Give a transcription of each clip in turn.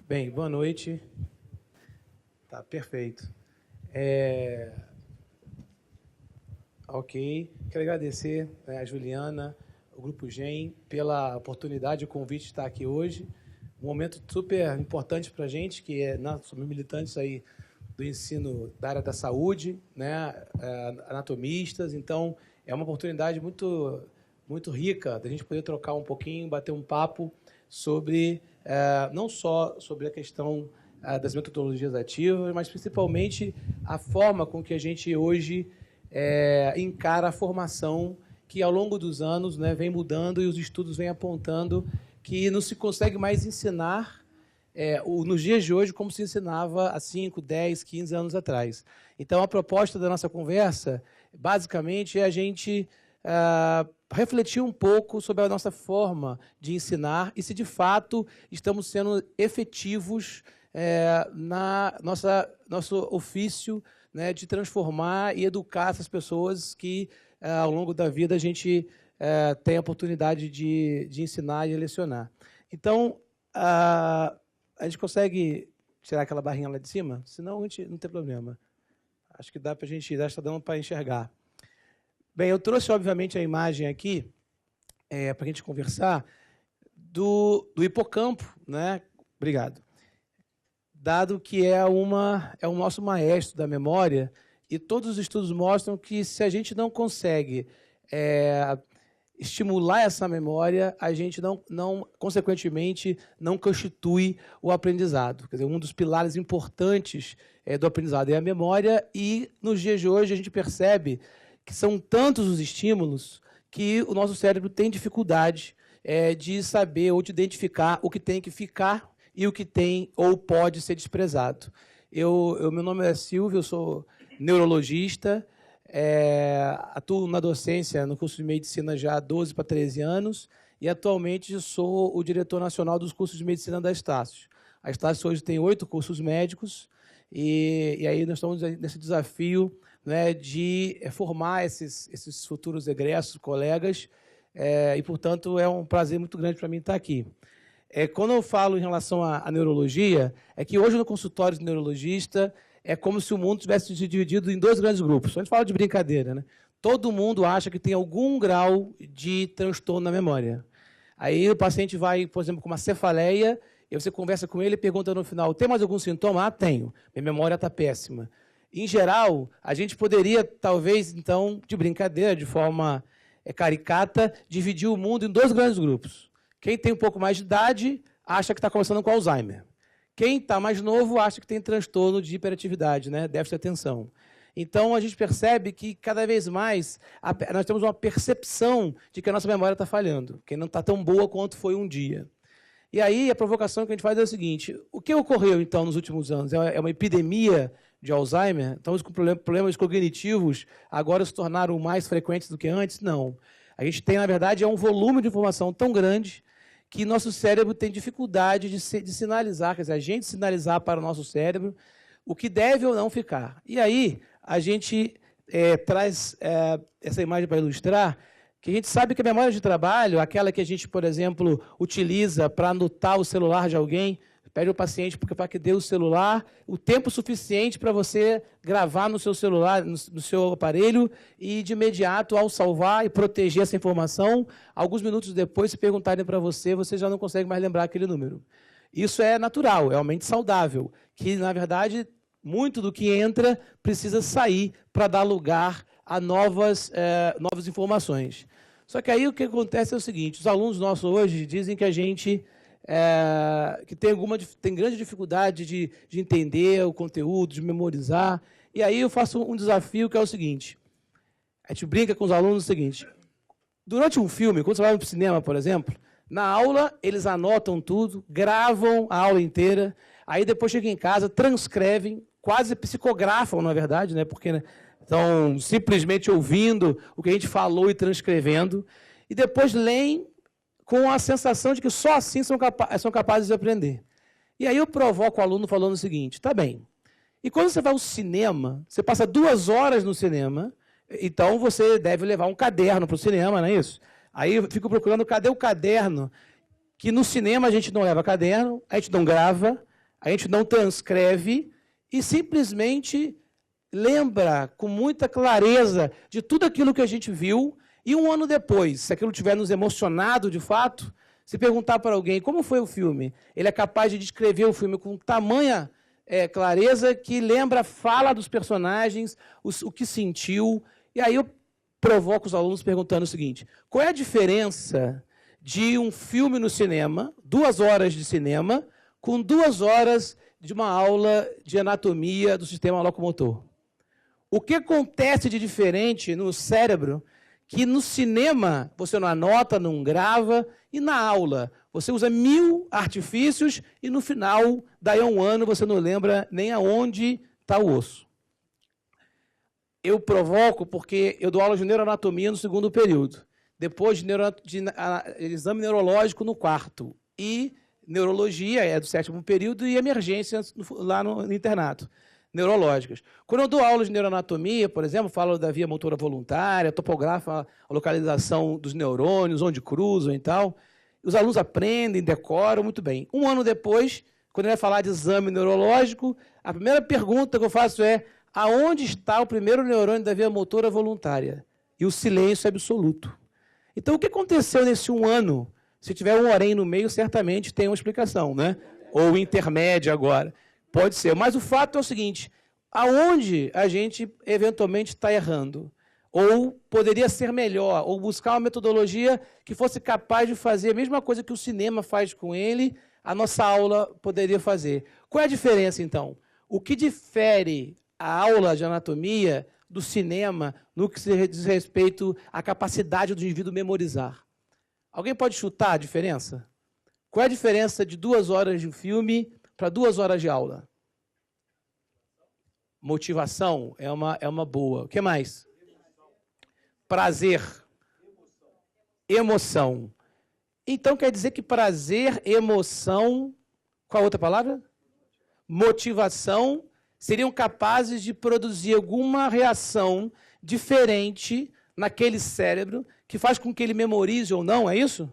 Bem, boa noite. Tá, perfeito. Ok. Quero agradecer a Juliana, o Grupo GEM, pela oportunidade e o convite de estar aqui hoje. Um momento super importante para a gente, que nós somos militantes aí do ensino da área da saúde, né, anatomistas. Então, é uma oportunidade muito rica da gente poder trocar um pouquinho, bater um papo sobre, não só sobre a questão das metodologias ativas, mas principalmente a forma com que a gente hoje encara a formação que, ao longo dos anos, né, vem mudando e os estudos vêm apontando que não se consegue mais ensinar nos dias de hoje como se ensinava há 5, 10, 15 anos atrás. Então, a proposta da nossa conversa, basicamente, é a gente refletir um pouco sobre a nossa forma de ensinar e se, de fato, estamos sendo efetivos nosso ofício, né, de transformar e educar essas pessoas que, ao longo da vida, a gente tem a oportunidade de ensinar e lecionar. Então, a gente consegue tirar aquela barrinha lá de cima? Senão, a gente não tem problema. Acho que dá para a gente está dando para enxergar. Bem, eu trouxe, obviamente, a imagem aqui para a gente conversar do hipocampo, né? Obrigado. Dado que é o nosso maestro da memória, e todos os estudos mostram que, se a gente não consegue estimular essa memória, a gente consequentemente, não constitui o aprendizado. Quer dizer, um dos pilares importantes do aprendizado é a memória, e, nos dias de hoje, a gente percebe que são tantos os estímulos que o nosso cérebro tem dificuldade de saber ou de identificar o que tem que ficar e o que tem ou pode ser desprezado. Meu nome é Silvio, eu sou neurologista, atuo na docência no curso de medicina já há 12 para 13 anos e, atualmente, sou o diretor nacional dos cursos de medicina da Estácio. A Estácio hoje tem 8 cursos médicos e aí nós estamos nesse desafio, né, de formar esses futuros egressos, colegas, e, portanto, é um prazer muito grande para mim estar aqui. Quando eu falo em relação à neurologia, é que hoje no consultório de neurologista é como se o mundo tivesse se dividido em 2 grandes grupos. A gente fala de brincadeira, né? Todo mundo acha que tem algum grau de transtorno na memória. Aí o paciente vai, por exemplo, com uma cefaleia, e você conversa com ele e pergunta no final: tem mais algum sintoma? Ah, tenho. Minha memória está péssima. Em geral, a gente poderia, talvez, então, de brincadeira, de forma caricata, dividir o mundo em 2 grandes grupos. Quem tem um pouco mais de idade acha que está começando com Alzheimer. Quem está mais novo acha que tem transtorno de hiperatividade, né? Déficit de atenção. Então, a gente percebe que, cada vez mais, nós temos uma percepção de que a nossa memória está falhando, que não está tão boa quanto foi um dia. E aí, a provocação que a gente faz é o seguinte: o que ocorreu, então, nos últimos anos? É uma epidemia de Alzheimer? Então, os problemas cognitivos agora se tornaram mais frequentes do que antes? Não. A gente tem, na verdade, um volume de informação tão grande que nosso cérebro tem dificuldade de sinalizar, quer dizer, a gente sinalizar para o nosso cérebro o que deve ou não ficar. E aí, a gente traz essa imagem para ilustrar que a gente sabe que a memória de trabalho, aquela que a gente, por exemplo, utiliza para anotar o celular de alguém, pede ao paciente para que dê o celular, o tempo suficiente para você gravar no seu celular, no seu aparelho, e, de imediato, ao salvar e proteger essa informação, alguns minutos depois, se perguntarem para você, você já não consegue mais lembrar aquele número. Isso é natural, é uma mente saudável, que, na verdade, muito do que entra precisa sair para dar lugar a novas informações. Só que aí o que acontece é o seguinte: os alunos nossos hoje dizem que a gente que tem grande dificuldade de entender o conteúdo, de memorizar. E aí eu faço um desafio, que é o seguinte: a gente brinca com os alunos o seguinte: durante um filme, quando você vai para o cinema, por exemplo, na aula eles anotam tudo, gravam a aula inteira, aí depois chegam em casa, transcrevem, quase psicografam, na verdade, né, porque estão simplesmente ouvindo o que a gente falou e transcrevendo, e depois leem com a sensação de que só assim são capazes de aprender. E aí eu provoco o aluno falando o seguinte: tá bem, e quando você vai ao cinema, você passa 2 horas no cinema, então você deve levar um caderno para o cinema, não é isso? Aí eu fico procurando, cadê o caderno? Que no cinema a gente não leva caderno, a gente não grava, a gente não transcreve e simplesmente lembra com muita clareza de tudo aquilo que a gente viu, e um ano depois, se aquilo tiver nos emocionado de fato, se perguntar para alguém como foi o filme, ele é capaz de descrever o filme com tamanha clareza que lembra a fala dos personagens, o que sentiu. E aí eu provoco os alunos perguntando o seguinte: qual é a diferença de um filme no cinema, 2 horas de cinema, com 2 horas de uma aula de anatomia do sistema locomotor? O que acontece de diferente no cérebro que no cinema você não anota, não grava, e na aula você usa 1000 artifícios e no final, daí a um ano, você não lembra nem aonde está o osso? Eu provoco porque eu dou aula de neuroanatomia no 2º período, depois de exame neurológico no 4º, e neurologia é do 7º período e emergência lá no internato, neurológicas. Quando eu dou aula de neuroanatomia, por exemplo, falo da via motora voluntária, topografa a localização dos neurônios, onde cruzam e tal, os alunos aprendem, decoram muito bem. Um ano depois, quando ele vai falar de exame neurológico, a primeira pergunta que eu faço é: aonde está o primeiro neurônio da via motora voluntária? E o silêncio é absoluto. Então, o que aconteceu nesse um ano? Se tiver um orém no meio, certamente tem uma explicação, né? Ou intermédio agora. Pode ser. Mas o fato é o seguinte: aonde a gente eventualmente está errando? Ou poderia ser melhor, ou buscar uma metodologia que fosse capaz de fazer a mesma coisa que o cinema faz com ele, a nossa aula poderia fazer. Qual é a diferença, então? O que difere a aula de anatomia do cinema no que se diz respeito à capacidade do indivíduo memorizar? Alguém pode chutar a diferença? Qual é a diferença de 2 horas de filme para 2 horas de aula? Motivação é uma boa. O que mais? Prazer. Emoção. Então quer dizer que prazer, emoção, qual a outra palavra? Motivação, seriam capazes de produzir alguma reação diferente naquele cérebro que faz com que ele memorize ou não, é isso?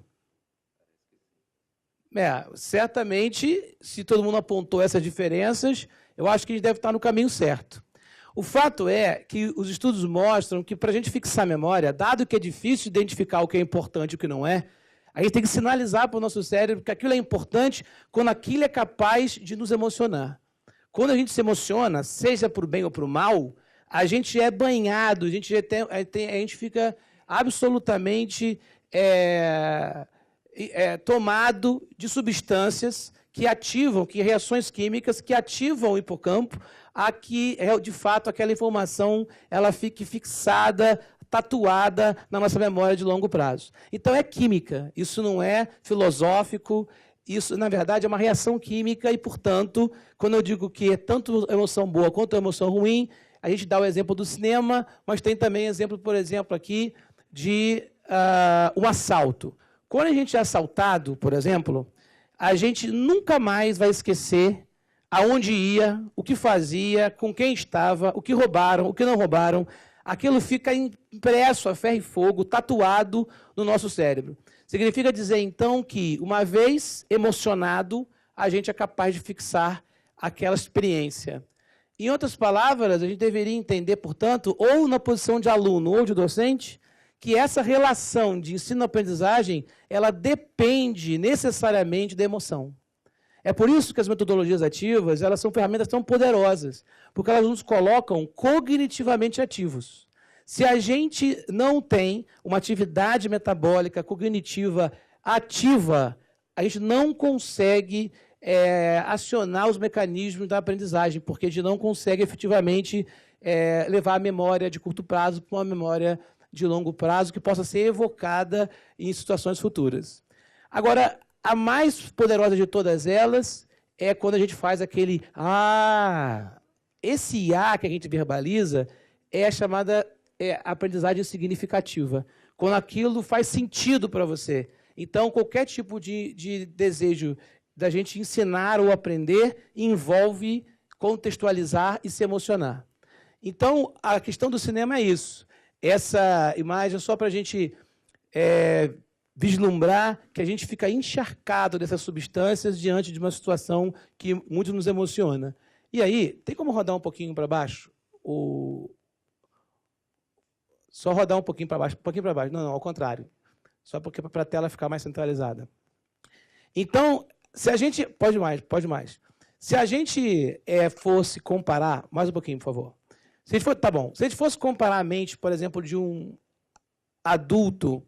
Certamente, se todo mundo apontou essas diferenças, eu acho que a gente deve estar no caminho certo. O fato é que os estudos mostram que, para a gente fixar a memória, dado que é difícil identificar o que é importante e o que não é, a gente tem que sinalizar para o nosso cérebro que aquilo é importante quando aquilo é capaz de nos emocionar. Quando a gente se emociona, seja para o bem ou para o mal, a gente é banhado, a gente fica absolutamente tomado de substâncias que ativam, reações químicas que ativam o hipocampo, a que, de fato, aquela informação ela fique fixada, tatuada na nossa memória de longo prazo. Então, é química, isso não é filosófico, isso, na verdade, é uma reação química e, portanto, quando eu digo que é tanto emoção boa quanto emoção ruim, a gente dá o exemplo do cinema, mas tem também exemplo, por exemplo, aqui, de um assalto. Quando a gente é assaltado, por exemplo, a gente nunca mais vai esquecer aonde ia, o que fazia, com quem estava, o que roubaram, o que não roubaram. Aquilo fica impresso a ferro e fogo, tatuado no nosso cérebro. Significa dizer, então, que, uma vez emocionado, a gente é capaz de fixar aquela experiência. Em outras palavras, a gente deveria entender, portanto, ou na posição de aluno ou de docente, que essa relação de ensino-aprendizagem, ela depende necessariamente da emoção. É por isso que as metodologias ativas, elas são ferramentas tão poderosas, porque elas nos colocam cognitivamente ativos. Se a gente não tem uma atividade metabólica cognitiva ativa, a gente não consegue acionar os mecanismos da aprendizagem, porque a gente não consegue efetivamente levar a memória de curto prazo para uma memória de longo prazo que possa ser evocada em situações futuras. Agora, a mais poderosa de todas elas é quando a gente faz aquele esse que a gente verbaliza é a chamada aprendizagem significativa, quando aquilo faz sentido para você. Então, qualquer tipo de desejo da gente ensinar ou aprender envolve contextualizar e se emocionar. Então, a questão do cinema é isso. Essa imagem é só para a gente vislumbrar que a gente fica encharcado dessas substâncias diante de uma situação que muito nos emociona. E aí, tem como rodar um pouquinho para baixo? Só rodar um pouquinho para baixo. Um pouquinho para baixo. Não, ao contrário. Só porque para a tela ficar mais centralizada. Então, se a gente... Pode mais. Se a gente fosse comparar... Mais um pouquinho, por favor. Se a gente tá bom. Se a gente fosse comparar a mente, por exemplo, de um adulto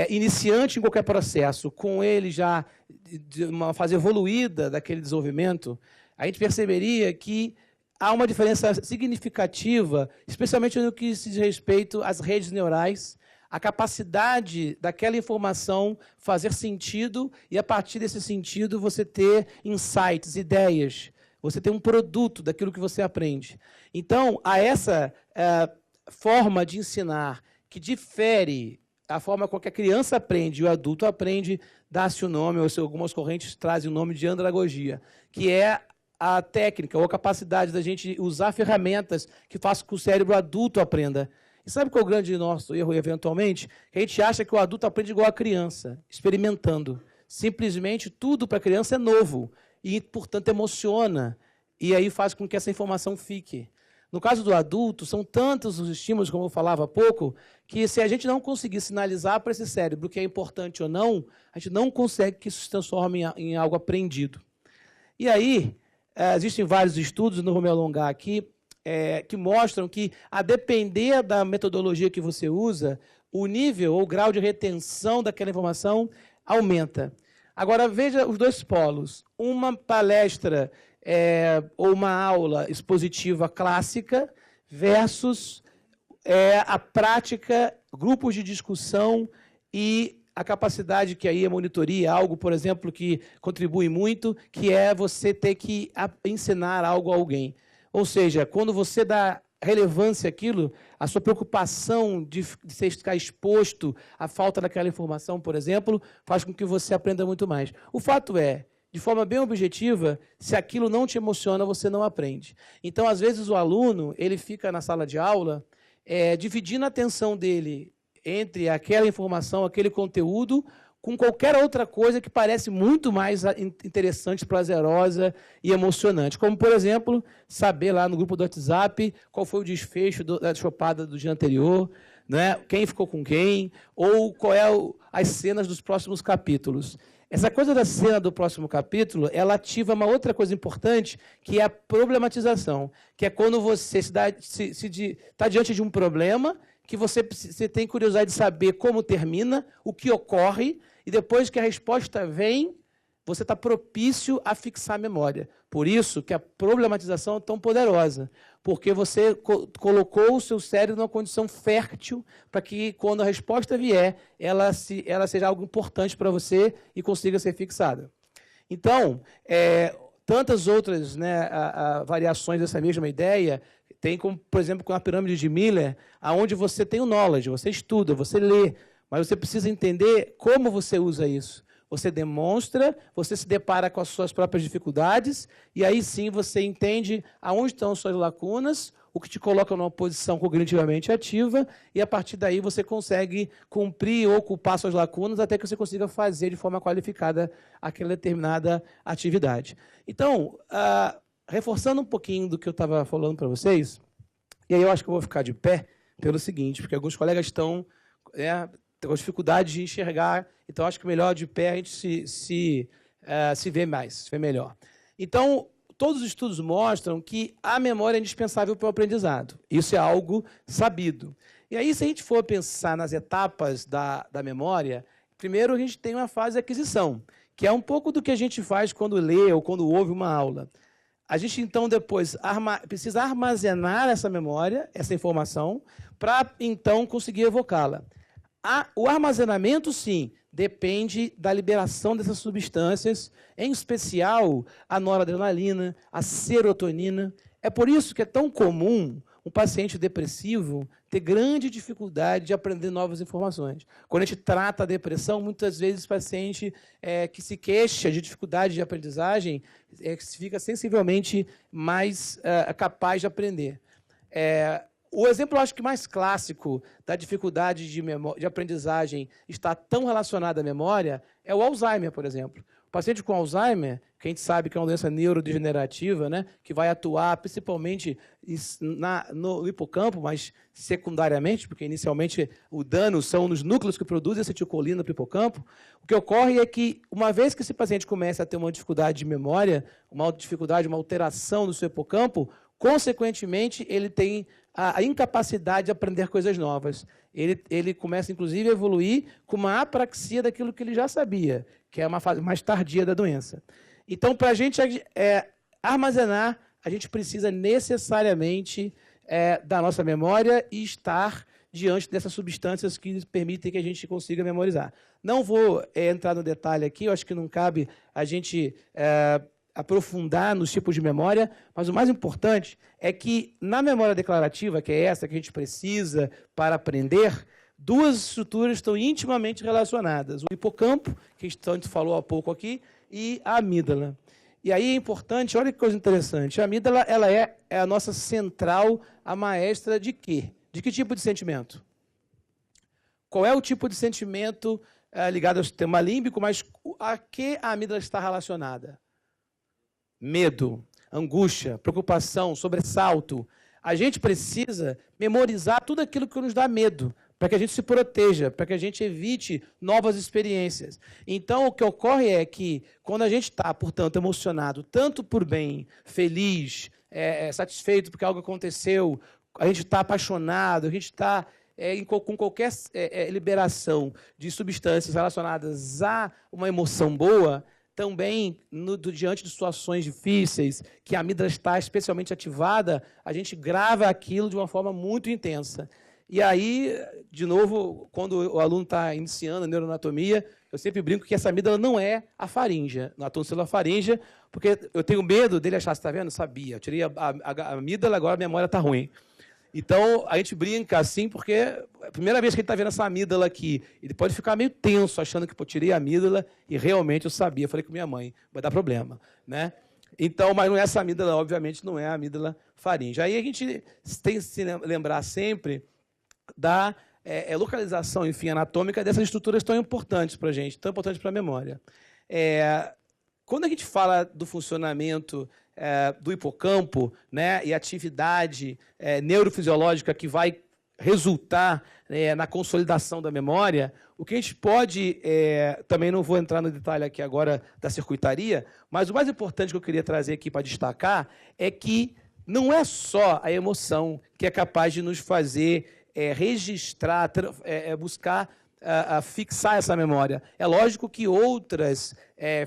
iniciante em qualquer processo, com ele já de uma fase evoluída daquele desenvolvimento, a gente perceberia que há uma diferença significativa, especialmente no que se diz respeito às redes neurais, a capacidade daquela informação fazer sentido e, a partir desse sentido, você ter insights, ideias, você ter um produto daquilo que você aprende. Então, há essa forma de ensinar que difere a forma com que a criança aprende e o adulto aprende, dá-se o nome, ou algumas correntes trazem o nome de andragogia, que é a técnica ou a capacidade da gente usar ferramentas que façam com que o cérebro adulto aprenda. E sabe qual é o grande nosso erro, eventualmente? Que a gente acha que o adulto aprende igual a criança, experimentando. Simplesmente tudo para a criança é novo e, portanto, emociona. E aí faz com que essa informação fique. No caso do adulto, são tantos os estímulos, como eu falava há pouco, que se a gente não conseguir sinalizar para esse cérebro que é importante ou não, a gente não consegue que isso se transforme em algo aprendido. E aí, existem vários estudos, não vou me alongar aqui, que mostram que, a depender da metodologia que você usa, o nível ou o grau de retenção daquela informação aumenta. Agora, veja os dois polos. Uma palestra ou uma aula expositiva clássica versus a prática, grupos de discussão e a capacidade que aí a monitoria, algo, por exemplo, que contribui muito, que é você ter que ensinar algo a alguém. Ou seja, quando você dá relevância àquilo, a sua preocupação de você ficar exposto à falta daquela informação, por exemplo, faz com que você aprenda muito mais. O fato é, de forma bem objetiva, se aquilo não te emociona, você não aprende. Então, às vezes, o aluno ele fica na sala de aula dividindo a atenção dele entre aquela informação, aquele conteúdo, com qualquer outra coisa que parece muito mais interessante, prazerosa e emocionante. Como, por exemplo, saber lá no grupo do WhatsApp qual foi o desfecho da chopada do dia anterior, né? Quem ficou com quem, ou qual as cenas dos próximos capítulos. Essa coisa da cena do próximo capítulo, ela ativa uma outra coisa importante, que é a problematização, que é quando você está diante de um problema, que você tem curiosidade de saber como termina, o que ocorre, e depois que a resposta vem, você está propício a fixar a memória. Por isso que a problematização é tão poderosa, porque você colocou o seu cérebro numa condição fértil para que, quando a resposta vier, ela seja algo importante para você e consiga ser fixada. Então, tantas outras variações dessa mesma ideia, tem como, por exemplo, com a pirâmide de Miller, onde você tem o knowledge, você estuda, você lê, mas você precisa entender como você usa isso. Você demonstra, você se depara com as suas próprias dificuldades, e aí sim você entende aonde estão suas lacunas, o que te coloca numa posição cognitivamente ativa, e a partir daí você consegue cumprir ou ocupar suas lacunas até que você consiga fazer de forma qualificada aquela determinada atividade. Então, reforçando um pouquinho do que eu estava falando para vocês, e aí eu acho que eu vou ficar de pé pelo seguinte, porque alguns colegas estão com dificuldade de enxergar, então acho que melhor de pé a gente se vê mais, se vê melhor. Então, todos os estudos mostram que a memória é indispensável para o aprendizado. Isso é algo sabido. E aí, se a gente for pensar nas etapas da memória, primeiro a gente tem uma fase de aquisição, que é um pouco do que a gente faz quando lê ou quando ouve uma aula. A gente, então, depois precisa armazenar essa memória, essa informação, para, então, conseguir evocá-la. O armazenamento, sim, depende da liberação dessas substâncias, em especial a noradrenalina, a serotonina. É por isso que é tão comum um paciente depressivo ter grande dificuldade de aprender novas informações. Quando a gente trata a depressão, muitas vezes o paciente que se queixa de dificuldade de aprendizagem fica sensivelmente mais capaz de aprender. O exemplo, eu acho que mais clássico da dificuldade de aprendizagem estar tão relacionada à memória é o Alzheimer, por exemplo. O paciente com Alzheimer, que a gente sabe que é uma doença neurodegenerativa, né, que vai atuar principalmente no hipocampo, mas secundariamente, porque inicialmente o dano são nos núcleos que produzem acetilcolina para o hipocampo. O que ocorre é que, uma vez que esse paciente começa a ter uma dificuldade de memória, uma dificuldade, uma alteração do seu hipocampo, consequentemente, ele tem a incapacidade de aprender coisas novas. Ele começa, inclusive, a evoluir com uma apraxia daquilo que ele já sabia, que é uma fase mais tardia da doença. Então, para a gente armazenar, a gente precisa necessariamente da nossa memória e estar diante dessas substâncias que permitem que a gente consiga memorizar. Não vou entrar no detalhe aqui, eu acho que não cabe a gente aprofundar nos tipos de memória, mas o mais importante é que, na memória declarativa, que é essa que a gente precisa para aprender, duas estruturas estão intimamente relacionadas. O hipocampo, que a gente falou há pouco aqui, e a amígdala. E aí é importante, olha que coisa interessante, a amígdala ela é a nossa central, a maestra de quê? De que tipo de sentimento? Qual é o tipo de sentimento ligado ao sistema límbico, mas a que a amígdala está relacionada? Medo, angústia, preocupação, sobressalto. A gente precisa memorizar tudo aquilo que nos dá medo, para que a gente se proteja, para que a gente evite novas experiências. Então, o que ocorre é que, quando a gente está, portanto, emocionado, tanto por bem, feliz, satisfeito porque algo aconteceu, a gente está apaixonado, a gente está com qualquer liberação de substâncias relacionadas a uma emoção boa, também, diante de situações difíceis, que a amígdala está especialmente ativada, a gente grava aquilo de uma forma muito intensa. E aí, de novo, quando o aluno está iniciando a neuroanatomia, eu sempre brinco que essa amígdala não é a faríngea, a tonsilila faríngea, porque eu tenho medo dele achar, você está vendo? Sabia, eu tirei a amígdala, agora a memória está ruim. Então, a gente brinca assim, porque é a primeira vez que ele está vendo essa amígdala aqui, ele pode ficar meio tenso, achando que eu tirei a amígdala, e realmente eu sabia, falei com minha mãe, vai dar problema, né? Então, mas não é essa amígdala, obviamente, não é a amígdala faríngea. Aí a gente tem que se lembrar sempre da localização, enfim, anatômica dessas estruturas tão importantes para a gente, tão importantes para a memória. Quando a gente fala do funcionamento do hipocampo, né, e atividade neurofisiológica que vai resultar na consolidação da memória, o que a gente pode, também não vou entrar no detalhe aqui agora da circuitaria, mas o mais importante que eu queria trazer aqui para destacar é que não é só a emoção que é capaz de nos fazer registrar, buscar fixar essa memória. É lógico que outras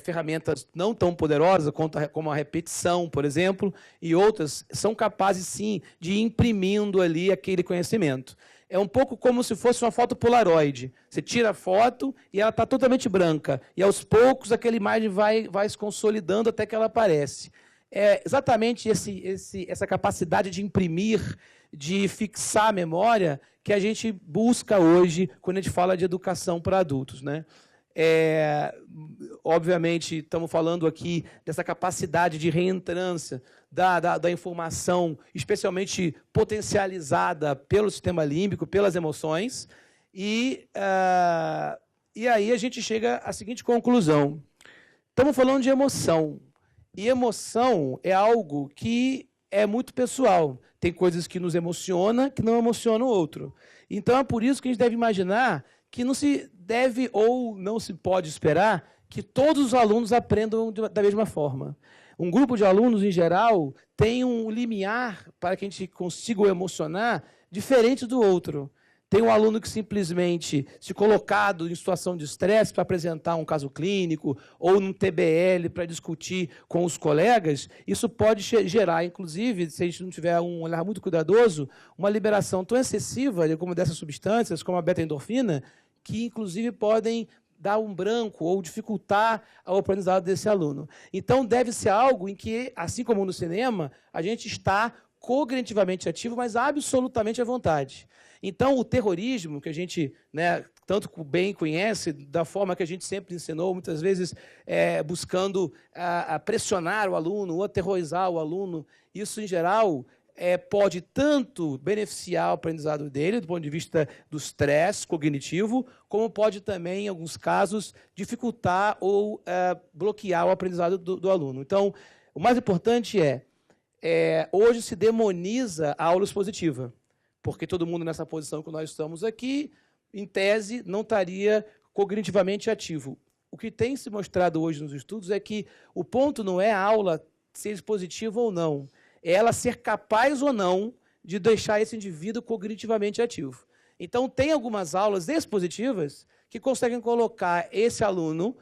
ferramentas não tão poderosas, como a repetição, por exemplo, e outras, são capazes, sim, de ir imprimindo ali aquele conhecimento. É um pouco como se fosse uma foto Polaroid. Você tira a foto e ela está totalmente branca. E, aos poucos, aquela imagem vai se consolidando até que ela aparece. É exatamente essa capacidade de imprimir, de fixar a memória que a gente busca hoje quando a gente fala de educação para adultos, né? Obviamente, estamos falando aqui dessa capacidade de reentrância da informação, especialmente potencializada pelo sistema límbico, pelas emoções, e aí a gente chega à seguinte conclusão. Estamos falando de emoção, e emoção é algo que é muito pessoal. Tem coisas que nos emocionam, que não emocionam o outro. Então, é por isso que a gente deve imaginar que não se deve ou não se pode esperar que todos os alunos aprendam da mesma forma. Um grupo de alunos, em geral, tem um limiar para que a gente consiga o emocionar diferente do outro. Tem um aluno que simplesmente, se colocado em situação de estresse para apresentar um caso clínico ou num TBL para discutir com os colegas, isso pode gerar, inclusive, se a gente não tiver um olhar muito cuidadoso, uma liberação tão excessiva como dessas substâncias, como a beta-endorfina, que, inclusive, podem dar um branco ou dificultar o aprendizado desse aluno. Então, deve ser algo em que, assim como no cinema, a gente está cognitivamente ativo, mas absolutamente à vontade. Então, o terrorismo, que a gente, né, tanto bem conhece, da forma que a gente sempre ensinou, muitas vezes buscando pressionar o aluno ou aterrorizar o aluno, isso, em geral, pode tanto beneficiar o aprendizado dele, do ponto de vista do estresse cognitivo, como pode também, em alguns casos, dificultar ou bloquear o aprendizado do aluno. Então, o mais importante hoje se demoniza a aula expositiva, porque todo mundo nessa posição que nós estamos aqui, em tese, não estaria cognitivamente ativo. O que tem se mostrado hoje nos estudos é que o ponto não é a aula ser expositiva ou não, é ela ser capaz ou não de deixar esse indivíduo cognitivamente ativo. Então, tem algumas aulas expositivas que conseguem colocar esse aluno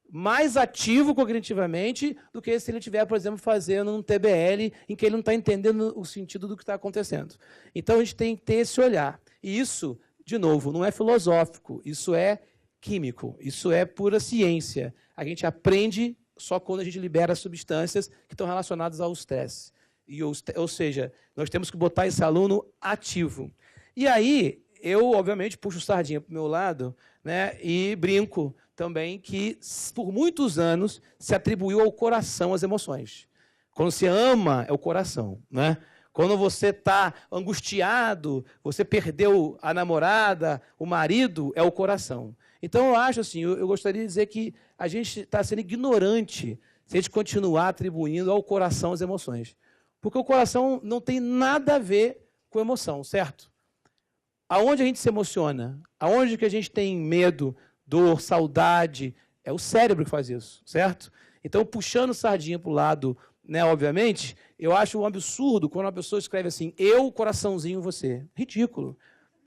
mais ativo cognitivamente do que se ele estiver, por exemplo, fazendo um TBL em que ele não está entendendo o sentido do que está acontecendo. Então, a gente tem que ter esse olhar. E isso, de novo, não é filosófico, isso é químico, isso é pura ciência. A gente aprende só quando a gente libera substâncias que estão relacionadas ao estresse. Ou seja, nós temos que botar esse aluno ativo. E aí, eu, obviamente, puxo sardinha para o meu lado, né, e brinco também que, por muitos anos, se atribuiu ao coração as emoções. Quando se ama, é o coração, né? Quando você está angustiado, você perdeu a namorada, o marido, é o coração. Então, eu acho assim, eu gostaria de dizer que a gente está sendo ignorante se a gente continuar atribuindo ao coração as emoções. Porque o coração não tem nada a ver com emoção, certo? Aonde a gente se emociona, aonde que a gente tem medo, dor, saudade, é o cérebro que faz isso, certo? Então, puxando sardinha para o lado, né, obviamente, eu acho um absurdo quando uma pessoa escreve assim, eu, coraçãozinho, você. Ridículo.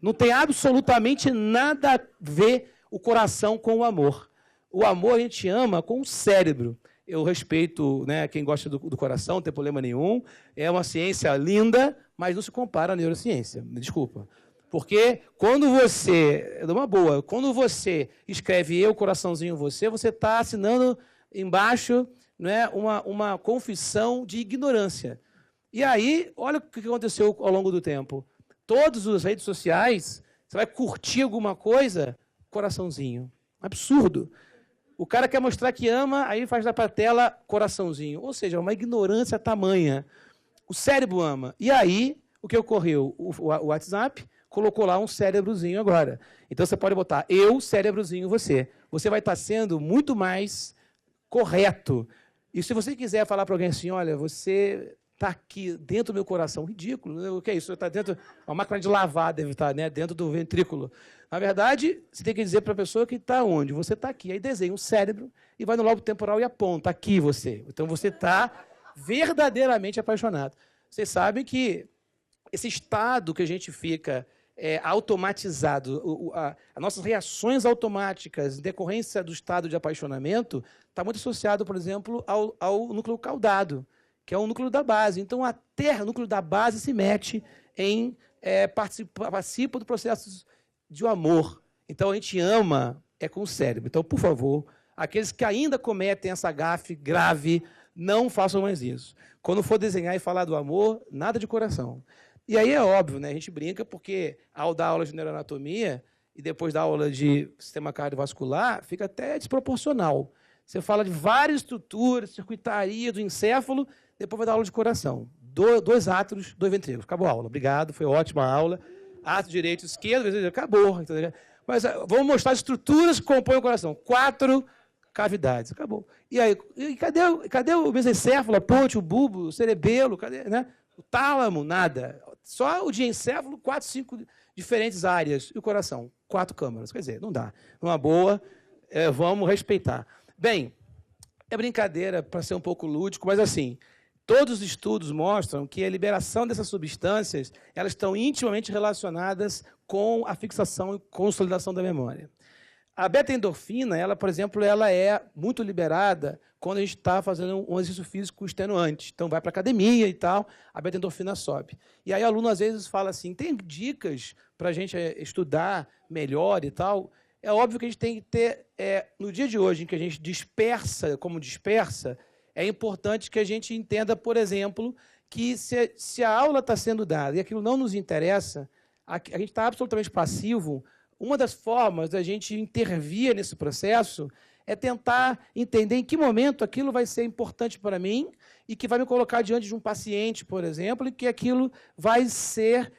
Não tem absolutamente nada a ver o coração com o amor. O amor a gente ama com o cérebro. Eu respeito, né, quem gosta do coração, não tem problema nenhum. É uma ciência linda, mas não se compara à neurociência. Me desculpa. Porque quando você, é uma boa, quando você escreve eu, coraçãozinho, você está assinando embaixo, né, uma confissão de ignorância. E aí, olha o que aconteceu ao longo do tempo. Todas as redes sociais, você vai curtir alguma coisa, coraçãozinho. Absurdo. O cara quer mostrar que ama, aí faz para a tela coraçãozinho. Ou seja, uma ignorância tamanha. O cérebro ama. E aí, o que ocorreu? O WhatsApp colocou lá um cérebrozinho agora. Então, você pode botar eu, cérebrozinho, você. Você vai estar sendo muito mais correto. E se você quiser falar para alguém assim, olha, você está aqui dentro do meu coração, ridículo, né? O que é isso? Você está dentro, uma máquina de lavar deve estar, né, dentro do ventrículo. Na verdade, você tem que dizer para a pessoa que está onde? Você está aqui. Aí desenha um cérebro e vai no lobo temporal e aponta, aqui você. Então, você está verdadeiramente apaixonado. Vocês sabem que esse estado que a gente fica automatizado, as nossas reações automáticas em decorrência do estado de apaixonamento está muito associado, por exemplo, ao núcleo caudado, que é o núcleo da base. Então, até o núcleo da base se mete em participa do processo de amor. Então, a gente ama com o cérebro. Então, por favor, aqueles que ainda cometem essa gafe grave, não façam mais isso. Quando for desenhar e falar do amor, nada de coração. E aí é óbvio, né? A gente brinca porque ao dar aula de neuroanatomia e depois da aula de sistema cardiovascular, fica até desproporcional. Você fala de várias estruturas, circuitaria do encéfalo, depois vai dar aula de coração. Dois átrios, dois ventrículos. Acabou a aula. Obrigado, foi ótima a aula. Átrio direito, esquerdo, acabou. Entendeu? Mas vamos mostrar as estruturas que compõem o coração. 4 cavidades. Acabou. E aí, cadê o mesencéfalo, a ponte, o bulbo, o cerebelo, cadê, né? O tálamo, nada. Só o diencéfalo, 4, 5 diferentes áreas. E o coração, 4 câmaras. Quer dizer, não dá. Numa boa, vamos respeitar. Bem, é brincadeira para ser um pouco lúdico, mas assim, todos os estudos mostram que a liberação dessas substâncias elas estão intimamente relacionadas com a fixação e consolidação da memória. A beta-endorfina, ela, por exemplo, ela é muito liberada quando a gente está fazendo um exercício físico extenuante. Então, vai para a academia e tal, a beta-endorfina sobe. E aí o aluno, às vezes, fala assim, tem dicas para a gente estudar melhor e tal? É óbvio que a gente tem que ter, no dia de hoje, em que a gente dispersa, como dispersa, é importante que a gente entenda, por exemplo, que se a aula está sendo dada e aquilo não nos interessa, a gente está absolutamente passivo. Uma das formas da gente intervir nesse processo é tentar entender em que momento aquilo vai ser importante para mim e que vai me colocar diante de um paciente, por exemplo, e que aquilo vai ser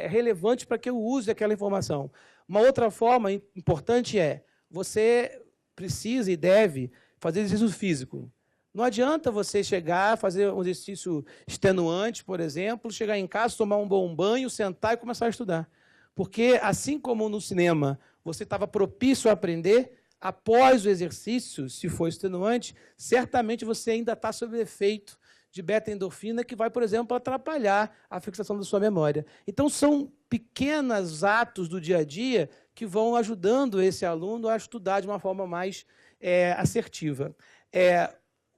relevante para que eu use aquela informação. Uma outra forma importante é, você precisa e deve fazer exercício físico. Não adianta você chegar, fazer um exercício extenuante, por exemplo, chegar em casa, tomar um bom banho, sentar e começar a estudar. Porque, assim como no cinema, você estava propício a aprender, após o exercício, se for extenuante, certamente você ainda está sob o efeito de beta-endorfina, que vai, por exemplo, atrapalhar a fixação da sua memória. Então, são pequenos atos do dia a dia que vão ajudando esse aluno a estudar de uma forma mais assertiva.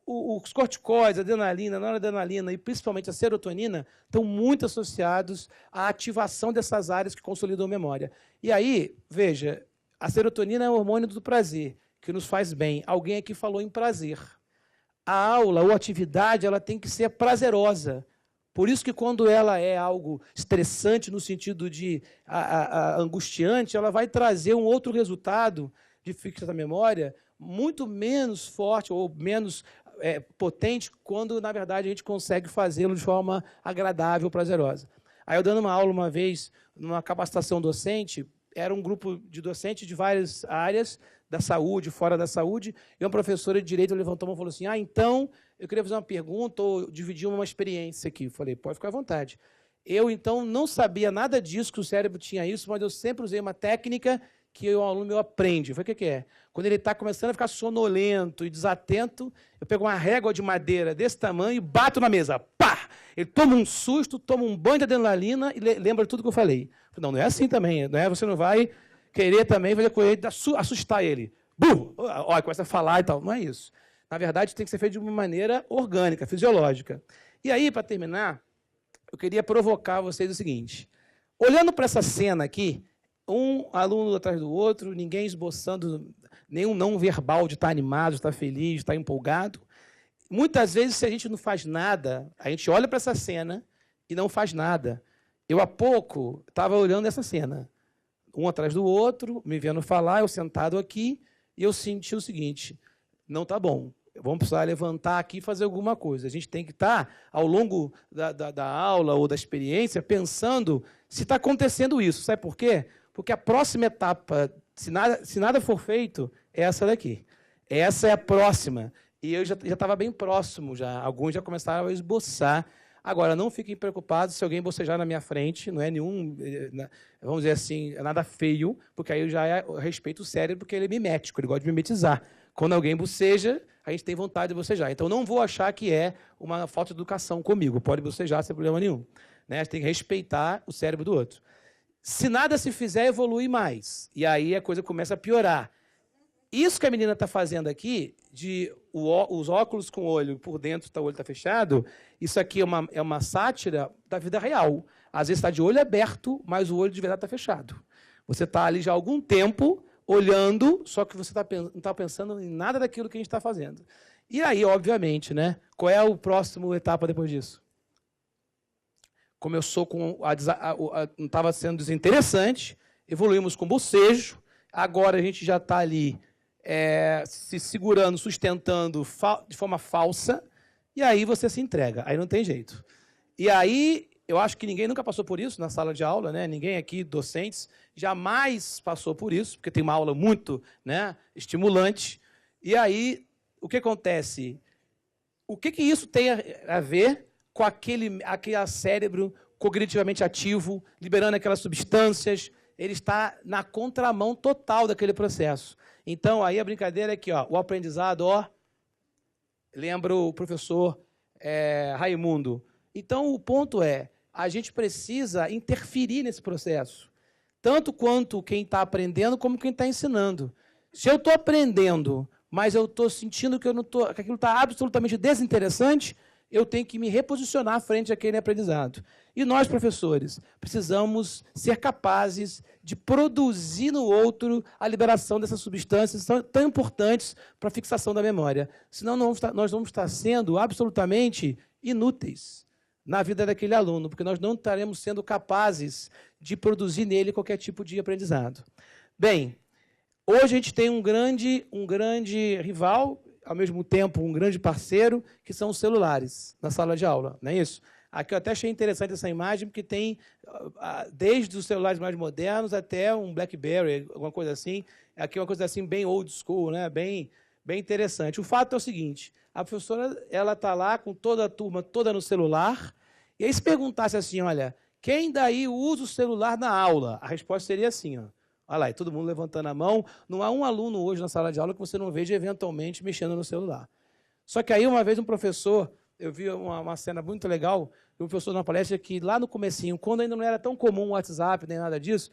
Os corticóides, a adrenalina, a noradrenalina e principalmente a serotonina estão muito associados à ativação dessas áreas que consolidam a memória. E aí, veja, a serotonina é o hormônio do prazer, que nos faz bem. Alguém aqui falou em prazer. A aula ou atividade ela tem que ser prazerosa. Por isso que quando ela é algo estressante no sentido de angustiante, ela vai trazer um outro resultado de fixação da memória muito menos forte ou menos potente quando, na verdade, a gente consegue fazê-lo de forma agradável, prazerosa. Aí eu dando uma aula uma vez, numa capacitação docente, era um grupo de docentes de várias áreas, da saúde, fora da saúde, e uma professora de direito levantou a mão e falou assim, então, eu queria fazer uma pergunta ou dividir uma experiência aqui. Eu falei, pode ficar à vontade. Eu, então, não sabia nada disso, que o cérebro tinha isso, mas eu sempre usei uma técnica que o aluno meu aprende. Eu falei, o que é? Quando ele está começando a ficar sonolento e desatento, eu pego uma régua de madeira desse tamanho e bato na mesa. Pá! Ele toma um susto, toma um banho de adrenalina e lembra tudo que eu falei. Eu falei, não é assim também. Não é? Você não vai querer também fazer com ele, assustar ele. Burro! Olha, começa a falar e tal. Não é isso. Na verdade, tem que ser feito de uma maneira orgânica, fisiológica. E aí, para terminar, eu queria provocar vocês o seguinte. Olhando para essa cena aqui, um aluno atrás do outro, ninguém esboçando nenhum não verbal de estar animado, de estar feliz, de estar empolgado. Muitas vezes, se a gente não faz nada, a gente olha para essa cena e não faz nada. Eu, há pouco, estava olhando essa cena, um atrás do outro, me vendo falar, eu sentado aqui, e eu senti o seguinte, não está bom, vamos precisar levantar aqui e fazer alguma coisa. A gente tem que estar, ao longo da aula ou da experiência, pensando se está acontecendo isso. Sabe por quê? Porque a próxima etapa, se nada for feito, é essa daqui. Essa é a próxima. E eu já estava bem próximo, já. Alguns já começaram a esboçar. Agora, não fiquem preocupados se alguém bocejar na minha frente, não é nenhum, vamos dizer assim, nada feio, porque aí eu já respeito o cérebro, porque ele é mimético, ele gosta de mimetizar. Quando alguém boceja, a gente tem vontade de bocejar. Então, não vou achar que é uma falta de educação comigo. Pode bocejar sem problema nenhum. Né? A gente tem que respeitar o cérebro do outro. Se nada se fizer, evolui mais. E aí a coisa começa a piorar. Isso que a menina está fazendo aqui, os óculos com o olho por dentro, o olho está fechado, isso aqui é uma sátira da vida real. Às vezes está de olho aberto, mas o olho de verdade está fechado. Você está ali já há algum tempo olhando, só que você não está pensando em nada daquilo que a gente está fazendo. E aí, obviamente, né, qual é a próxima etapa depois disso? Começou com não estava sendo desinteressante, evoluímos com bocejo, agora a gente já está ali se segurando, sustentando de forma falsa, e aí você se entrega, aí não tem jeito. E aí, eu acho que ninguém nunca passou por isso na sala de aula, né? Ninguém aqui, docentes, jamais passou por isso, porque tem uma aula muito, né, estimulante. E aí, o que acontece? O que isso tem a ver com aquele cérebro cognitivamente ativo, liberando aquelas substâncias? Ele está na contramão total daquele processo. Então, aí a brincadeira é que o aprendizado, lembra o professor Raimundo. Então, o ponto é, a gente precisa interferir nesse processo, tanto quanto quem está aprendendo, como quem está ensinando. Se eu estou aprendendo, mas eu estou sentindo que aquilo está absolutamente desinteressante, eu tenho que me reposicionar frente àquele aprendizado. E nós, professores, precisamos ser capazes de produzir no outro a liberação dessas substâncias tão importantes para a fixação da memória. Senão nós vamos estar sendo absolutamente inúteis na vida daquele aluno, porque nós não estaremos sendo capazes de produzir nele qualquer tipo de aprendizado. Bem, Hoje a gente tem um grande rival, ao mesmo tempo um grande parceiro, que são os celulares na sala de aula, não é isso? Aqui eu até achei interessante essa imagem, porque tem desde os celulares mais modernos até um BlackBerry, alguma coisa assim. Aqui é uma coisa assim bem old school, né? Bem interessante. O fato é o seguinte, a professora está lá com toda a turma, toda no celular, e aí se perguntasse assim, olha, quem daí usa o celular na aula? A resposta seria assim, ó. Olha lá, e todo mundo levantando a mão. Não há um aluno hoje na sala de aula que você não veja eventualmente mexendo no celular. Só que aí uma vez um professor, eu vi uma cena muito legal, um professor numa palestra que lá no comecinho, quando ainda não era tão comum o WhatsApp, nem nada disso,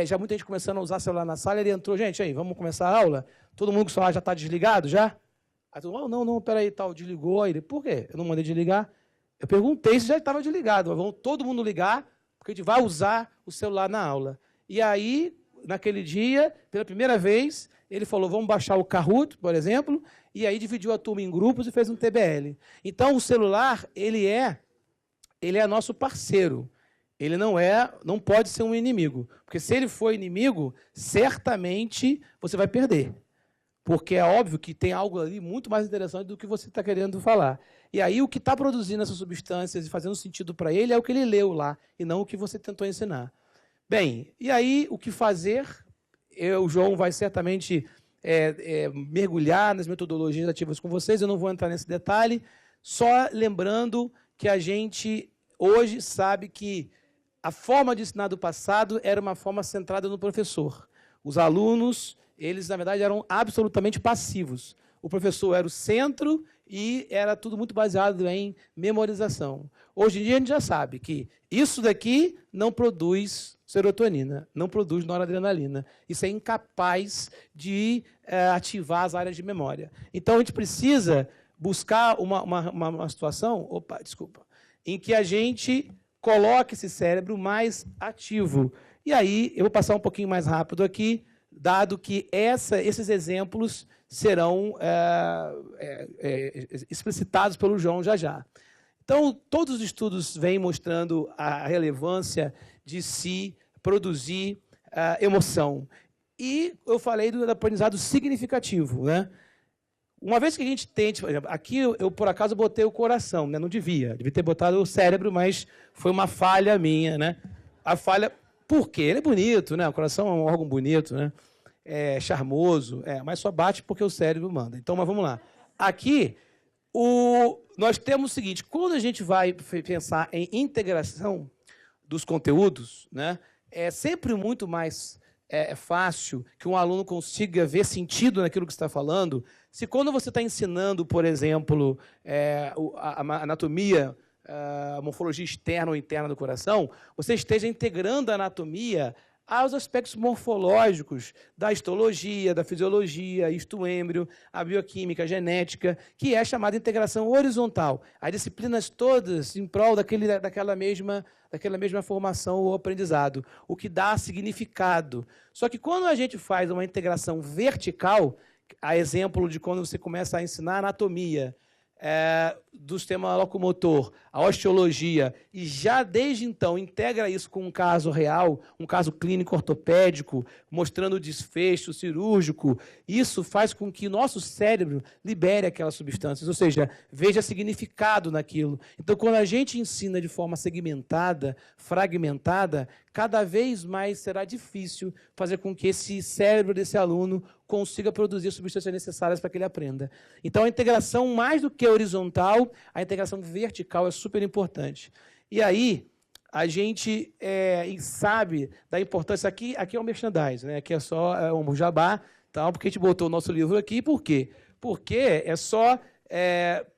já muita gente começando a usar celular na sala, ele entrou, gente, aí, vamos começar a aula? Todo mundo com o celular já está desligado, já? Aí todo mundo, não, peraí, tal, desligou. Aí ele, por quê? Eu não mandei desligar. Eu perguntei se já estava desligado, mas vamos todo mundo ligar, porque a gente vai usar o celular na aula. E aí, naquele dia, pela primeira vez, ele falou, vamos baixar o Kahoot, por exemplo, e aí dividiu a turma em grupos e fez um TBL. Então, o celular, ele é nosso parceiro. Ele não pode ser um inimigo. Porque se ele for inimigo, certamente você vai perder. Porque é óbvio que tem algo ali muito mais interessante do que você está querendo falar. E aí o que está produzindo essas substâncias e fazendo sentido para ele é o que ele leu lá, e não o que você tentou ensinar. Bem, e aí o que fazer? O João vai certamente mergulhar nas metodologias ativas com vocês, eu não vou entrar nesse detalhe, só lembrando que a gente hoje sabe que a forma de ensinar do passado era uma forma centrada no professor. Os alunos, eles, na verdade, eram absolutamente passivos. O professor era o centro e era tudo muito baseado em memorização. Hoje em dia, a gente já sabe que isso daqui não produz serotonina, não produz noradrenalina. Isso é incapaz de ativar as áreas de memória. Então, a gente precisa buscar uma situação, em que a gente coloque esse cérebro mais ativo. E aí, eu vou passar um pouquinho mais rápido aqui, dado que esses exemplos serão explicitados pelo João já. Então, todos os estudos vêm mostrando a relevância de se produzir emoção. E eu falei do aprendizado significativo, né? Uma vez que a gente tente, por exemplo, aqui eu por acaso botei o coração, né? Não devia ter botado o cérebro, mas foi uma falha minha, né? A falha, por quê? Ele é bonito, né? O coração é um órgão bonito, né? É charmoso, mas só bate porque o cérebro manda. Então, mas vamos lá. Aqui, nós temos o seguinte, quando a gente vai pensar em integração dos conteúdos, né? É sempre muito mais fácil que um aluno consiga ver sentido naquilo que está falando, se quando você está ensinando, por exemplo, a anatomia, a morfologia externa ou interna do coração, você esteja integrando a anatomia aos aspectos morfológicos da histologia, da fisiologia, histoêmbrio, a bioquímica, a genética, que é chamada integração horizontal. As disciplinas todas em prol daquela mesma formação ou aprendizado, o que dá significado. Só que quando a gente faz uma integração vertical, a exemplo de quando você começa a ensinar anatomia, do sistema locomotor, a osteologia, e já desde então integra isso com um caso real, um caso clínico ortopédico, mostrando o desfecho cirúrgico, isso faz com que nosso cérebro libere aquelas substâncias, ou seja, veja significado naquilo. Então, quando a gente ensina de forma segmentada, fragmentada, cada vez mais será difícil fazer com que esse cérebro desse aluno consiga produzir as substâncias necessárias para que ele aprenda. Então, a integração, mais do que horizontal, a integração vertical é super importante. E aí, a gente sabe da importância... Aqui é o merchandising, né? Aqui é só um jabá, tá? Porque a gente botou o nosso livro aqui. Por quê? Porque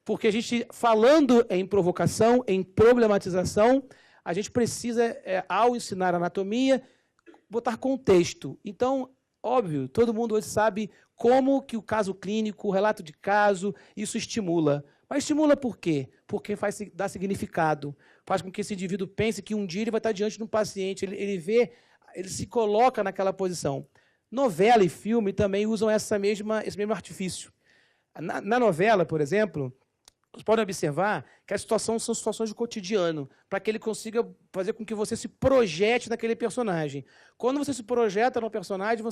porque a gente, falando em provocação, em problematização, a gente precisa, ao ensinar anatomia, botar contexto. Então, óbvio, todo mundo hoje sabe como que o caso clínico, o relato de caso, isso estimula. Mas estimula por quê? Porque dá significado. Faz com que esse indivíduo pense que um dia ele vai estar diante de um paciente, ele se coloca naquela posição. Novela e filme também usam esse mesmo artifício. Na novela, por exemplo, vocês podem observar que as situações são situações do cotidiano, para que ele consiga fazer com que você se projete naquele personagem. Quando você se projeta no personagem,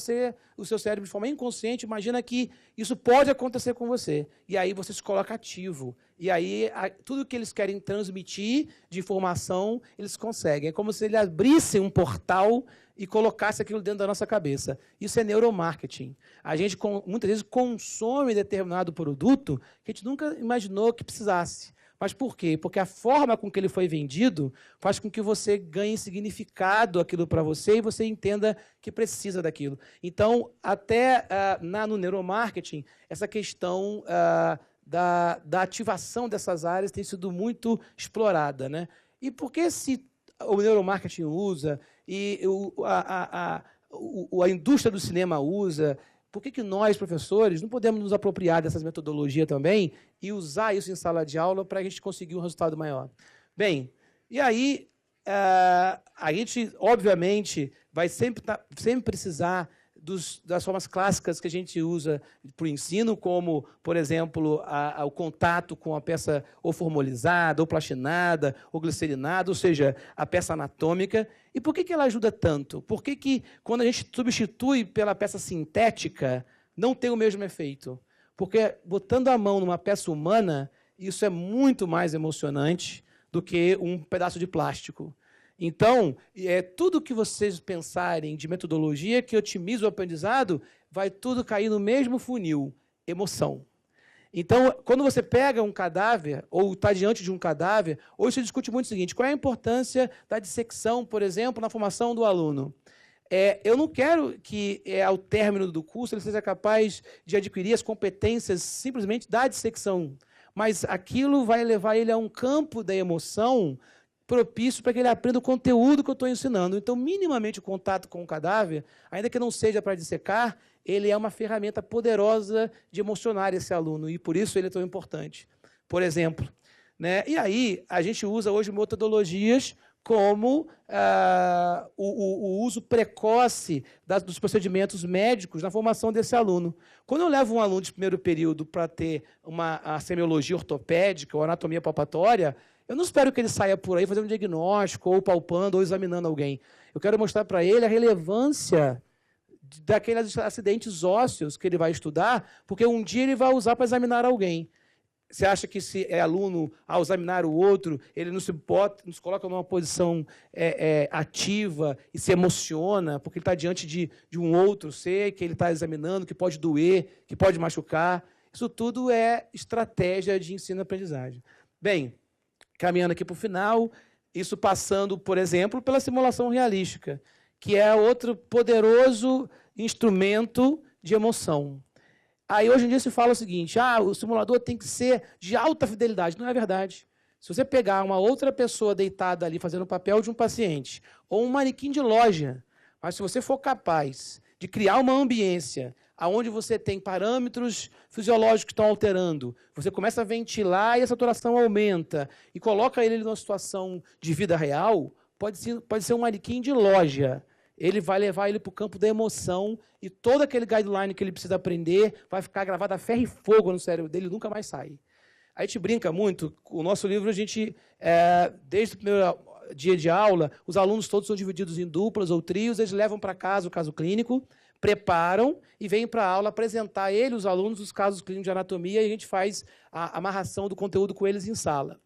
o seu cérebro, de forma inconsciente, imagina que isso pode acontecer com você. E aí você se coloca ativo. E aí tudo que eles querem transmitir de informação, eles conseguem. É como se ele abrisse um portal e colocasse aquilo dentro da nossa cabeça. Isso é neuromarketing. A gente, muitas vezes, consome determinado produto que a gente nunca imaginou que precisasse. Mas por quê? Porque a forma com que ele foi vendido faz com que você ganhe significado aquilo para você e você entenda que precisa daquilo. Então, até no neuromarketing, essa questão da ativação dessas áreas tem sido muito explorada, né? E por que se o neuromarketing usa e a indústria do cinema usa, por que nós, professores, não podemos nos apropriar dessas metodologias também e usar isso em sala de aula para a gente conseguir um resultado maior? Bem, e aí a gente, obviamente, vai sempre precisar das formas clássicas que a gente usa para o ensino, como, por exemplo, o contato com a peça ou formolizada, ou plastinada, ou glicerinada, ou seja, a peça anatômica. E por que ela ajuda tanto? Por que quando a gente substitui pela peça sintética, não tem o mesmo efeito? Porque, botando a mão numa peça humana, isso é muito mais emocionante do que um pedaço de plástico. Então, tudo que vocês pensarem de metodologia que otimiza o aprendizado, vai tudo cair no mesmo funil, emoção. Então, quando você pega um cadáver, ou está diante de um cadáver, hoje se discute muito o seguinte: qual é a importância da dissecção, por exemplo, na formação do aluno? Eu não quero que, ao término do curso, ele seja capaz de adquirir as competências simplesmente da dissecção, mas aquilo vai levar ele a um campo da emoção propício para que ele aprenda o conteúdo que eu estou ensinando. Então, minimamente, o contato com o cadáver, ainda que não seja para dissecar, ele é uma ferramenta poderosa de emocionar esse aluno, e por isso ele é tão importante. Por exemplo, né? E aí, a gente usa hoje metodologias como o uso precoce dos procedimentos médicos na formação desse aluno. Quando eu levo um aluno de primeiro período para ter a semiologia ortopédica ou anatomia palpatória, eu não espero que ele saia por aí fazendo um diagnóstico, ou palpando, ou examinando alguém. Eu quero mostrar para ele a relevância daqueles acidentes ósseos que ele vai estudar, porque um dia ele vai usar para examinar alguém. Você acha que, se é aluno, ao examinar o outro, ele não se coloca numa posição ativa e se emociona, porque ele está diante de um outro ser que ele está examinando, que pode doer, que pode machucar? Isso tudo é estratégia de ensino-aprendizagem. Bem, caminhando aqui para o final, isso passando, por exemplo, pela simulação realística, que é outro poderoso instrumento de emoção. Aí, hoje em dia, se fala o seguinte: o simulador tem que ser de alta fidelidade. Não é verdade. Se você pegar uma outra pessoa deitada ali fazendo o papel de um paciente, ou um manequim de loja, mas se você for capaz de criar uma ambiência onde você tem parâmetros fisiológicos que estão alterando, você começa a ventilar e a saturação aumenta, e coloca ele numa situação de vida real, pode ser um manequim de loja. Ele vai levar ele para o campo da emoção, e todo aquele guideline que ele precisa aprender vai ficar gravado a ferro e fogo no cérebro dele, nunca mais sai. A gente brinca muito, o nosso livro, a gente, desde o primeiro dia de aula, os alunos todos são divididos em duplas ou trios, eles levam para casa o caso clínico, preparam e vêm para a aula apresentar os alunos, os casos clínicos de anatomia, e a gente faz a amarração do conteúdo com eles em sala.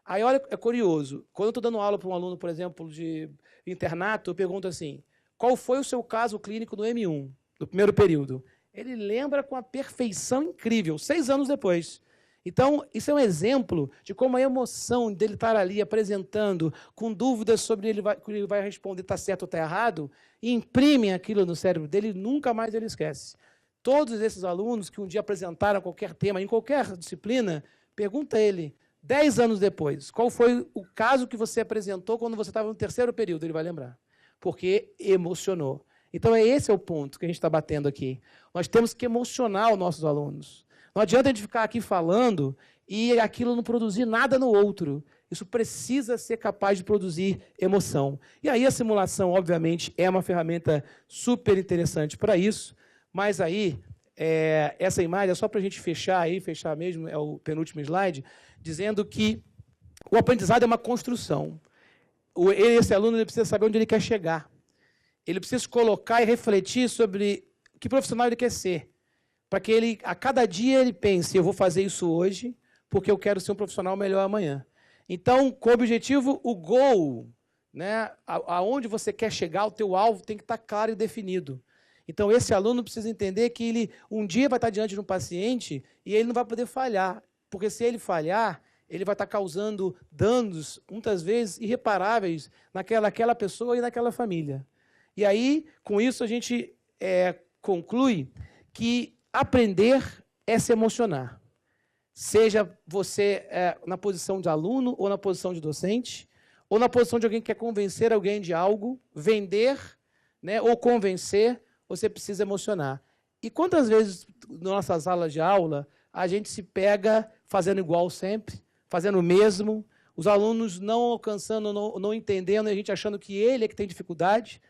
Aí, olha, é curioso, quando eu estou dando aula para um aluno, por exemplo, de internato, eu pergunto assim: qual foi o seu caso clínico no M1, no primeiro período? Ele lembra com a perfeição incrível, 6 anos depois. Então, isso é um exemplo de como a emoção dele estar ali apresentando, com dúvidas sobre ele vai responder está certo ou está errado, e imprime aquilo no cérebro dele, nunca mais ele esquece. Todos esses alunos que um dia apresentaram qualquer tema, em qualquer disciplina, pergunta a ele, 10 anos depois, qual foi o caso que você apresentou quando você estava no terceiro período? Ele vai lembrar, porque emocionou. Então, esse é o ponto que a gente está batendo aqui. Nós temos que emocionar os nossos alunos. Não adianta a gente ficar aqui falando e aquilo não produzir nada no outro. Isso precisa ser capaz de produzir emoção. E aí a simulação, obviamente, é uma ferramenta super interessante para isso, mas aí, essa imagem é só para a gente fechar mesmo, é o penúltimo slide, dizendo que o aprendizado é uma construção. Esse aluno ele precisa saber onde ele quer chegar. Ele precisa se colocar e refletir sobre que profissional ele quer ser, para que ele, a cada dia, ele pense, eu vou fazer isso hoje, porque eu quero ser um profissional melhor amanhã. Então, com o objetivo, o goal, né, aonde você quer chegar, o teu alvo tem que estar claro e definido. Então, esse aluno precisa entender que ele um dia vai estar diante de um paciente e ele não vai poder falhar, porque se ele falhar, ele vai estar causando danos, muitas vezes, irreparáveis naquela pessoa e naquela família. E aí, com isso, a gente conclui que aprender é se emocionar. Seja você na posição de aluno, ou na posição de docente, ou na posição de alguém que quer convencer alguém de algo, vender, né, ou convencer, você precisa emocionar. E quantas vezes, nas nossas salas de aula, a gente se pega fazendo igual sempre, fazendo o mesmo, os alunos não alcançando, não entendendo, e a gente achando que ele é que tem dificuldade.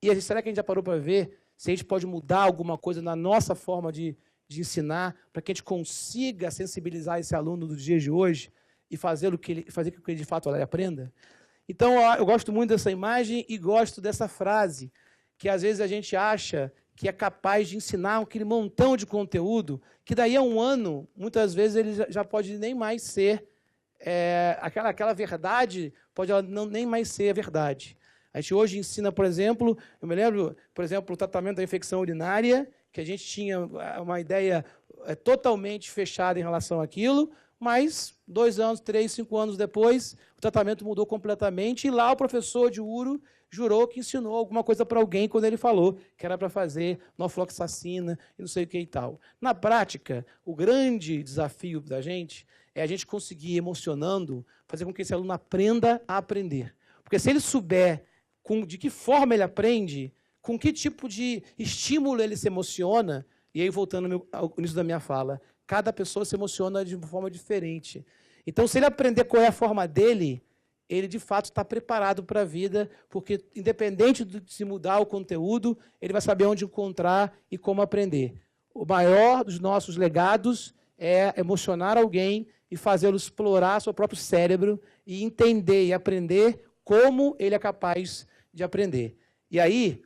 E será que a gente já parou para ver se a gente pode mudar alguma coisa na nossa forma de ensinar, para que a gente consiga sensibilizar esse aluno do dia de hoje e fazer com que ele de fato aprenda? Então, eu gosto muito dessa imagem e gosto dessa frase, que às vezes a gente acha que é capaz de ensinar aquele montão de conteúdo, que daí a um ano, muitas vezes, ele já pode nem mais ser, aquela verdade, pode não nem mais ser a verdade. A gente hoje ensina, por exemplo, eu me lembro, por exemplo, o tratamento da infecção urinária, que a gente tinha uma ideia totalmente fechada em relação àquilo, mas 2 anos, 3, 5 anos depois, o tratamento mudou completamente, e lá o professor de uro jurou que ensinou alguma coisa para alguém quando ele falou que era para fazer norfloxacina e não sei o que e tal. Na prática, o grande desafio da gente é a gente conseguir, emocionando, fazer com que esse aluno aprenda a aprender. Porque se ele souber de que forma ele aprende, com que tipo de estímulo ele se emociona, e aí, voltando ao início da minha fala, cada pessoa se emociona de uma forma diferente. Então, se ele aprender qual é a forma dele, ele, de fato, está preparado para a vida, porque, independente de se mudar o conteúdo, ele vai saber onde encontrar e como aprender. O maior dos nossos legados é emocionar alguém e fazê-lo explorar seu próprio cérebro e entender e aprender como ele é capaz de aprender. E aí,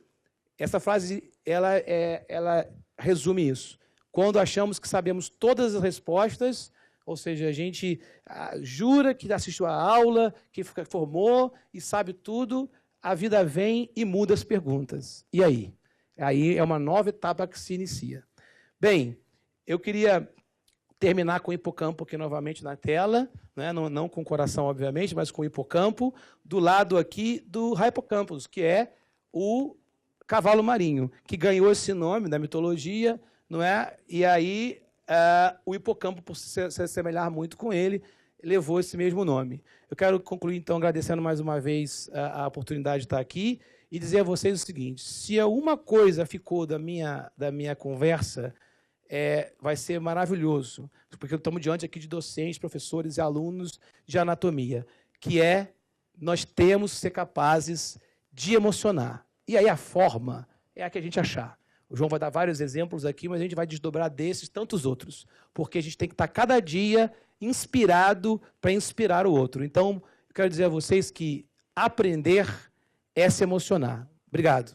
essa frase, ela resume isso. Quando achamos que sabemos todas as respostas, ou seja, a gente jura que assistiu a aula, que formou e sabe tudo, a vida vem e muda as perguntas. E aí? Aí é uma nova etapa que se inicia. Bem, eu queria terminar com o hipocampo aqui novamente na tela, né? Não com o coração, obviamente, mas com o hipocampo, do lado aqui do hippocampus, que é o cavalo marinho, que ganhou esse nome da mitologia, não é? E aí o hipocampo, por se assemelhar muito com ele, levou esse mesmo nome. Eu quero concluir, então, agradecendo mais uma vez a oportunidade de estar aqui e dizer a vocês o seguinte: se alguma coisa ficou da minha conversa, vai ser maravilhoso, porque estamos diante aqui de docentes, professores e alunos de anatomia, que nós temos que ser capazes de emocionar. E aí a forma é a que a gente achar. O João vai dar vários exemplos aqui, mas a gente vai desdobrar desses tantos outros, porque a gente tem que estar cada dia inspirado para inspirar o outro. Então, eu quero dizer a vocês que aprender é se emocionar. Obrigado.